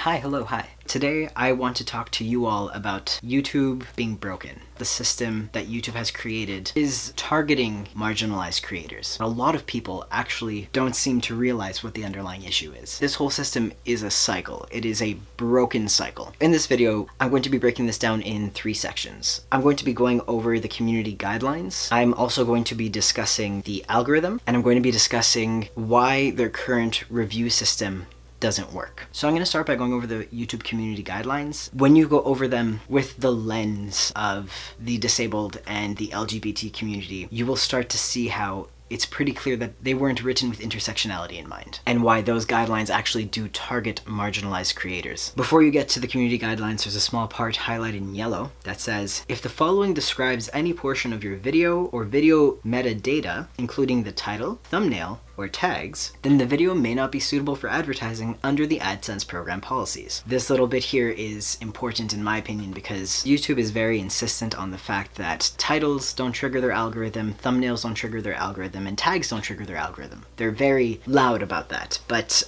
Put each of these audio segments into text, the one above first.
Hi. Today I want to talk to you all about YouTube being broken. The system that YouTube has created is targeting marginalized creators. A lot of people actually don't seem to realize what the underlying issue is. This whole system is a cycle. It is a broken cycle. In this video, I'm going to be breaking this down in 3 sections. I'm going to be going over the community guidelines. I'm also going to be discussing the algorithm, and I'm going to be discussing why their current review system doesn't work. So I'm going to start by going over the YouTube community guidelines. When you go over them with the lens of the disabled and the LGBT community, you will start to see how it's pretty clear that they weren't written with intersectionality in mind, and why those guidelines actually do target marginalized creators. Before you get to the community guidelines, there's a small part highlighted in yellow that says, if the following describes any portion of your video or video metadata, including the title, thumbnail, or tags, then the video may not be suitable for advertising under the AdSense program policies. This little bit here is important in my opinion because YouTube is very insistent on the fact that titles don't trigger their algorithm, thumbnails don't trigger their algorithm, and tags don't trigger their algorithm. They're very loud about that, but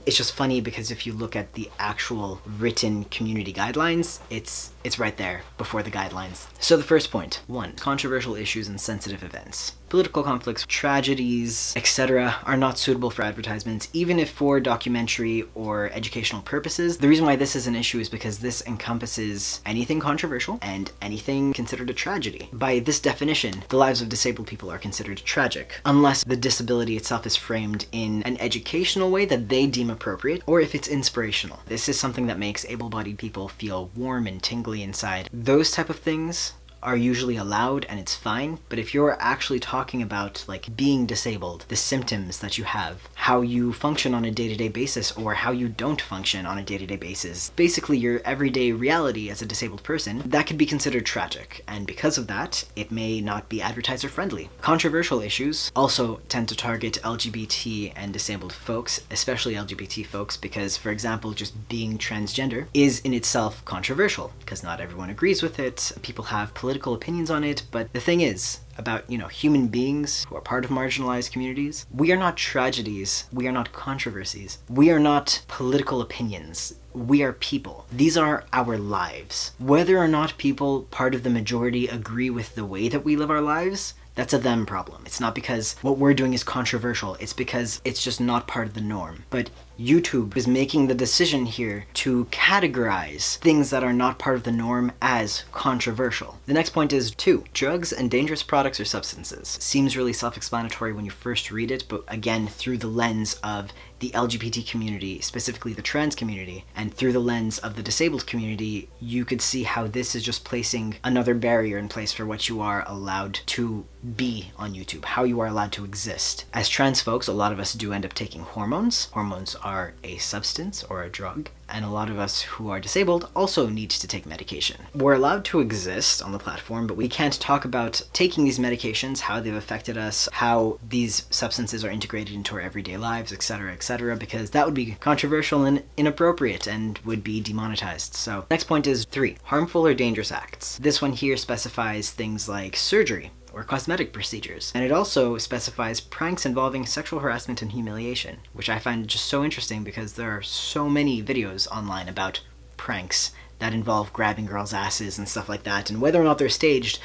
it's just funny because if you look at the actual written community guidelines, it's right there before the guidelines. So the first point, 1, controversial issues and sensitive events. Political conflicts, tragedies, etc. are not suitable for advertisements, even if for documentary or educational purposes. The reason why this is an issue is because this encompasses anything controversial and anything considered a tragedy. By this definition, the lives of disabled people are considered tragic, unless the disability itself is framed in an educational way that they deem appropriate, or if it's inspirational. This is something that makes able-bodied people feel warm and tingly inside. Those type of things are usually allowed and it's fine, but if you're actually talking about like being disabled, the symptoms that you have, how you function on a day-to-day basis or how you don't function on a day-to-day basis, basically your everyday reality as a disabled person, that could be considered tragic, and because of that, it may not be advertiser friendly. Controversial issues also tend to target LGBT and disabled folks, especially LGBT folks, because for example, just being transgender is in itself controversial because not everyone agrees with it. People have political opinions on it, but the thing is about, human beings who are part of marginalized communities, we are not tragedies, we are not controversies, we are not political opinions, we are people. These are our lives. Whether or not people, part of the majority, agree with the way that we live our lives, that's a them problem. It's not because what we're doing is controversial, it's because it's just not part of the norm. But YouTube is making the decision here to categorize things that are not part of the norm as controversial. The next point is 2, drugs and dangerous products or substances. Seems really self-explanatory when you first read it, but again, through the lens of the LGBT community, specifically the trans community, and through the lens of the disabled community, you could see how this is just placing another barrier in place for what you are allowed to be on YouTube, how you are allowed to exist. As trans folks, a lot of us do end up taking hormones. Hormones are a substance or a drug, and a lot of us who are disabled also need to take medication. We're allowed to exist on the platform, but we can't talk about taking these medications, how they've affected us, how these substances are integrated into our everyday lives, etc., because that would be controversial and inappropriate and would be demonetized. So next point is 3, harmful or dangerous acts. This one here specifies things like surgery or cosmetic procedures. And it also specifies pranks involving sexual harassment and humiliation, which I find just so interesting because there are so many videos online about pranks that involve grabbing girls' asses and stuff like that, and whether or not they're staged,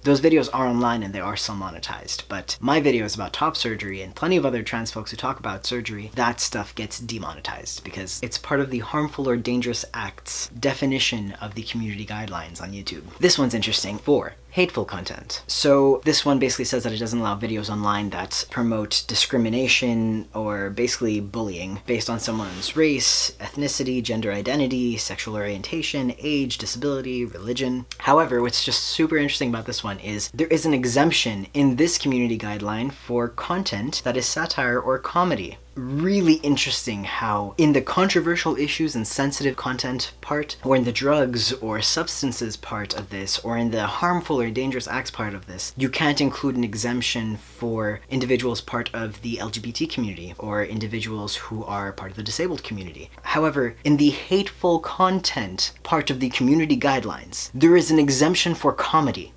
those videos are online and they are still monetized. But my videos about top surgery and plenty of other trans folks who talk about surgery, that stuff gets demonetized because it's part of the harmful or dangerous acts definition of the community guidelines on YouTube. This one's interesting. 4, hateful content. So this one basically says that it doesn't allow videos online that promote discrimination or basically bullying based on someone's race, ethnicity, gender identity, sexual orientation, age, disability, religion. However, what's just super interesting about this one is there is an exemption in this community guideline for content that is satire or comedy. Really interesting how in the controversial issues and sensitive content part, or in the drugs or substances part of this, or in the harmful or dangerous acts part of this, you can't include an exemption for individuals part of the LGBT community or individuals who are part of the disabled community. However, in the hateful content part of the community guidelines, there is an exemption for comedy.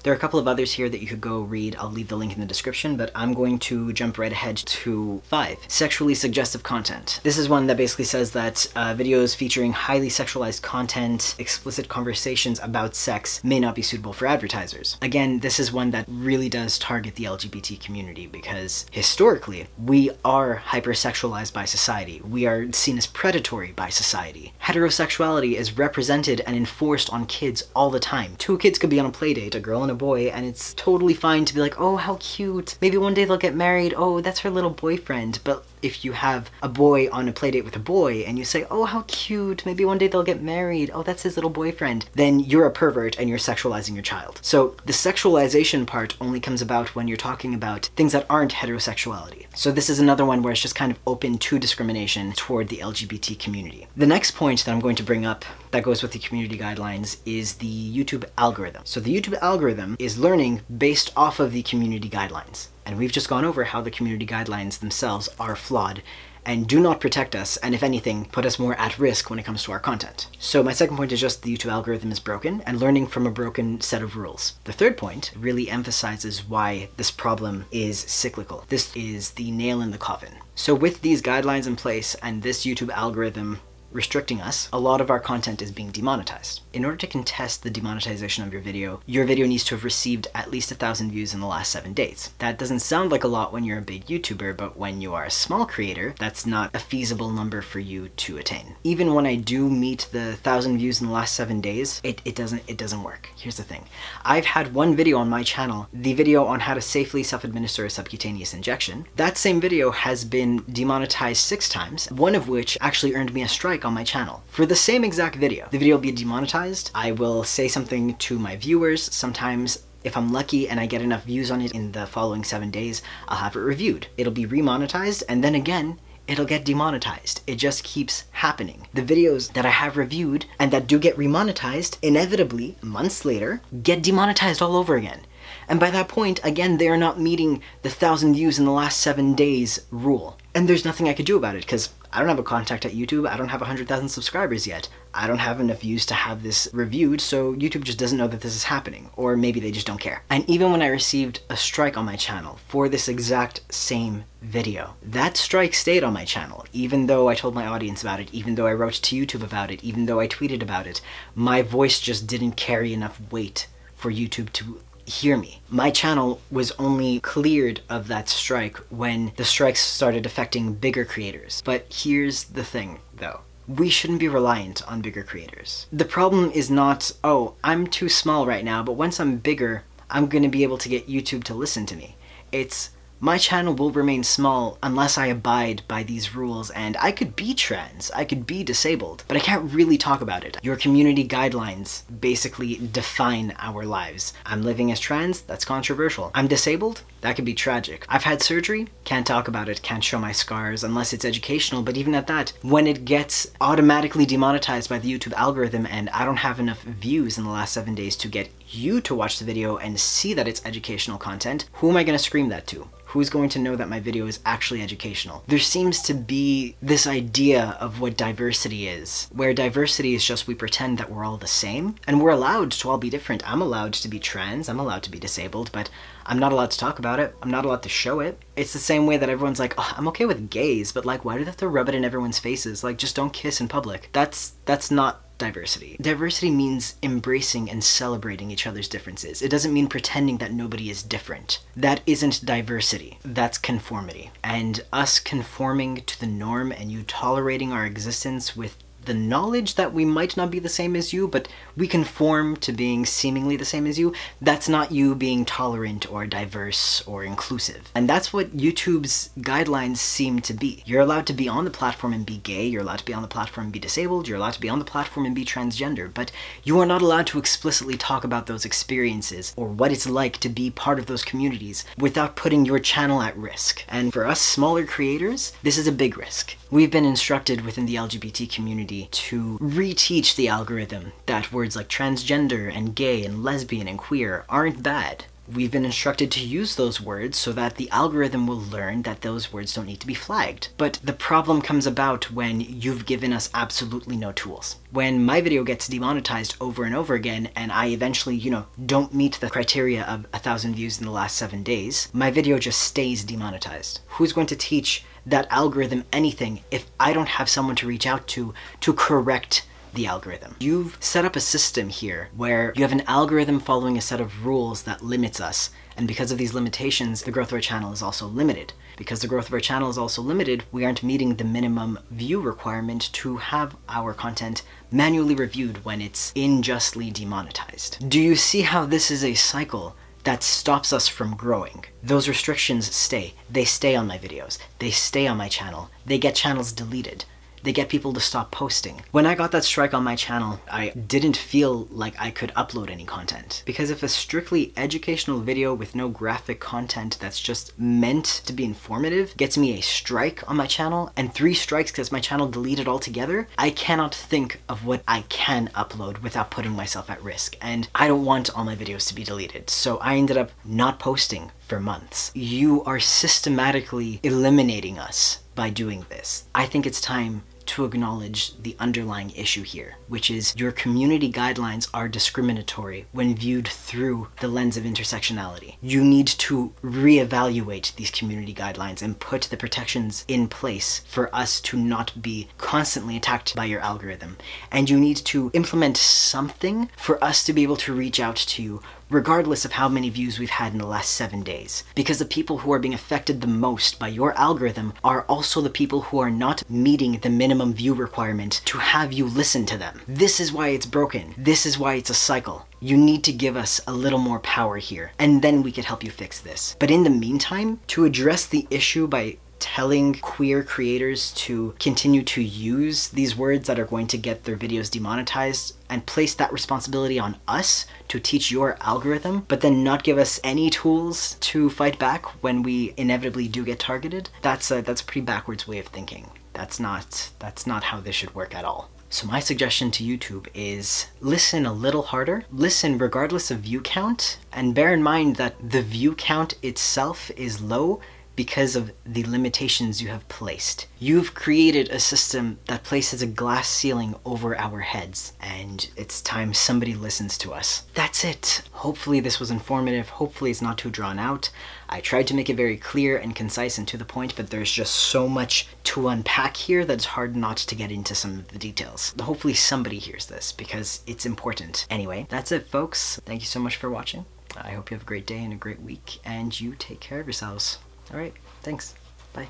There are a couple of others here that you could go read. I'll leave the link in the description, but I'm going to jump right ahead to 5. Sexually suggestive content. This is one that basically says that videos featuring highly sexualized content, explicit conversations about sex may not be suitable for advertisers. Again, this is one that really does target the LGBT community because historically, we are hypersexualized by society. We are seen as predatory by society. Heterosexuality is represented and enforced on kids all the time. 2 kids could be on a play date, a girl and a boy, and it's totally fine to be like, oh, how cute. Maybe one day they'll get married. Oh, that's her little boyfriend. But if you have a boy on a play date with a boy and you say, oh, how cute, maybe one day they'll get married, oh, that's his little boyfriend, then you're a pervert and you're sexualizing your child. So the sexualization part only comes about when you're talking about things that aren't heterosexuality. So this is another one where it's just kind of open to discrimination toward the LGBT community. The next point that I'm going to bring up that goes with the community guidelines is the YouTube algorithm. So the YouTube algorithm is learning based off of the community guidelines. And we've just gone over how the community guidelines themselves are flawed and do not protect us, and if anything, put us more at risk when it comes to our content. So my second point is just the YouTube algorithm is broken and learning from a broken set of rules. The third point really emphasizes why this problem is cyclical. This is the nail in the coffin. So with these guidelines in place and this YouTube algorithm restricting us, a lot of our content is being demonetized. In order to contest the demonetization of your video needs to have received at least 1,000 views in the last 7 days. That doesn't sound like a lot when you're a big YouTuber, but when you are a small creator, that's not a feasible number for you to attain. Even when I do meet the 1,000 views in the last 7 days, it doesn't work. Here's the thing. I've had one video on my channel, the video on how to safely self-administer a subcutaneous injection. That same video has been demonetized 6 times, one of which actually earned me a strike on my channel for the same exact video. The video will be demonetized. I will say something to my viewers. Sometimes if I'm lucky and I get enough views on it in the following 7 days, I'll have it reviewed. It'll be remonetized and then again, it'll get demonetized. It just keeps happening. The videos that I have reviewed and that do get remonetized, inevitably, months later, get demonetized all over again. And by that point, again, they are not meeting the 1,000 views in the last 7 days rule. And there's nothing I could do about it because I don't have a contact at YouTube. I don't have 100,000 subscribers yet. I don't have enough views to have this reviewed, so YouTube just doesn't know that this is happening. Or maybe they just don't care. And even when I received a strike on my channel for this exact same video, that strike stayed on my channel. Even though I told my audience about it, even though I wrote to YouTube about it, even though I tweeted about it, my voice just didn't carry enough weight for YouTube to hear me. My channel was only cleared of that strike when the strikes started affecting bigger creators. But here's the thing, though. We shouldn't be reliant on bigger creators. The problem is not, oh, I'm too small right now, but once I'm bigger, I'm gonna be able to get YouTube to listen to me. It's, my channel will remain small unless I abide by these rules, and I could be trans, I could be disabled, but I can't really talk about it. Your community guidelines basically define our lives. I'm living as trans, that's controversial. I'm disabled, that could be tragic. I've had surgery, can't talk about it, can't show my scars unless it's educational, but even at that, when it gets automatically demonetized by the YouTube algorithm and I don't have enough views in the last 7 days to get you to watch the video and see that it's educational content, who am I gonna scream that to? Who's going to know that my video is actually educational? There seems to be this idea of what diversity is, where diversity is just we pretend that we're all the same, and we're allowed to all be different. I'm allowed to be trans, I'm allowed to be disabled, but I'm not allowed to talk about it, I'm not allowed to show it. It's the same way that everyone's like, oh, I'm okay with gays, but like, why do they have to rub it in everyone's faces? Like, just don't kiss in public. That's not diversity. Diversity means embracing and celebrating each other's differences. It doesn't mean pretending that nobody is different. That isn't diversity. That's conformity. And us conforming to the norm and you tolerating our existence with the knowledge that we might not be the same as you, but we conform to being seemingly the same as you, that's not you being tolerant or diverse or inclusive. And that's what YouTube's guidelines seem to be. You're allowed to be on the platform and be gay, you're allowed to be on the platform and be disabled, you're allowed to be on the platform and be transgender, but you are not allowed to explicitly talk about those experiences or what it's like to be part of those communities without putting your channel at risk. And for us smaller creators, this is a big risk. We've been instructed within the LGBT community to reteach the algorithm that words like transgender and gay and lesbian and queer aren't bad. We've been instructed to use those words so that the algorithm will learn that those words don't need to be flagged. But the problem comes about when you've given us absolutely no tools. When my video gets demonetized over and over again, and I eventually, don't meet the criteria of 1,000 views in the last 7 days, my video just stays demonetized. Who's going to teach that algorithm anything if I don't have someone to reach out to correct the algorithm? You've set up a system here where you have an algorithm following a set of rules that limits us, and because of these limitations, the growth of our channel is also limited. Because the growth of our channel is also limited, we aren't meeting the minimum view requirement to have our content manually reviewed when it's unjustly demonetized. Do you see how this is a cycle that stops us from growing? Those restrictions stay. They stay on my videos. They stay on my channel. They get channels deleted. They get people to stop posting. When I got that strike on my channel, I didn't feel like I could upload any content. Because if a strictly educational video with no graphic content that's just meant to be informative gets me a strike on my channel, and 3 strikes gets my channel deleted altogether, I cannot think of what I can upload without putting myself at risk. And I don't want all my videos to be deleted. So I ended up not posting for months. You are systematically eliminating us by doing this. I think it's time to acknowledge the underlying issue here, which is your community guidelines are discriminatory when viewed through the lens of intersectionality. You need to reevaluate these community guidelines and put the protections in place for us to not be constantly attacked by your algorithm. And you need to implement something for us to be able to reach out to you regardless of how many views we've had in the last 7 days. Because the people who are being affected the most by your algorithm are also the people who are not meeting the minimum view requirement to have you listen to them. This is why it's broken. This is why it's a cycle. You need to give us a little more power here, and then we can help you fix this. But in the meantime, to address the issue by telling queer creators to continue to use these words that are going to get their videos demonetized and place that responsibility on us to teach your algorithm, but then not give us any tools to fight back when we inevitably do get targeted, that's a pretty backwards way of thinking. That's not how this should work at all. So my suggestion to YouTube is listen a little harder, listen regardless of view count, and bear in mind that the view count itself is low because of the limitations you have placed. You've created a system that places a glass ceiling over our heads, and it's time somebody listens to us. That's it. Hopefully this was informative. Hopefully it's not too drawn out. I tried to make it very clear and concise and to the point, but there's just so much to unpack here that it's hard not to get into some of the details. Hopefully somebody hears this because it's important. Anyway, that's it, folks. Thank you so much for watching. I hope you have a great day and a great week, and you take care of yourselves. All right, thanks. Bye.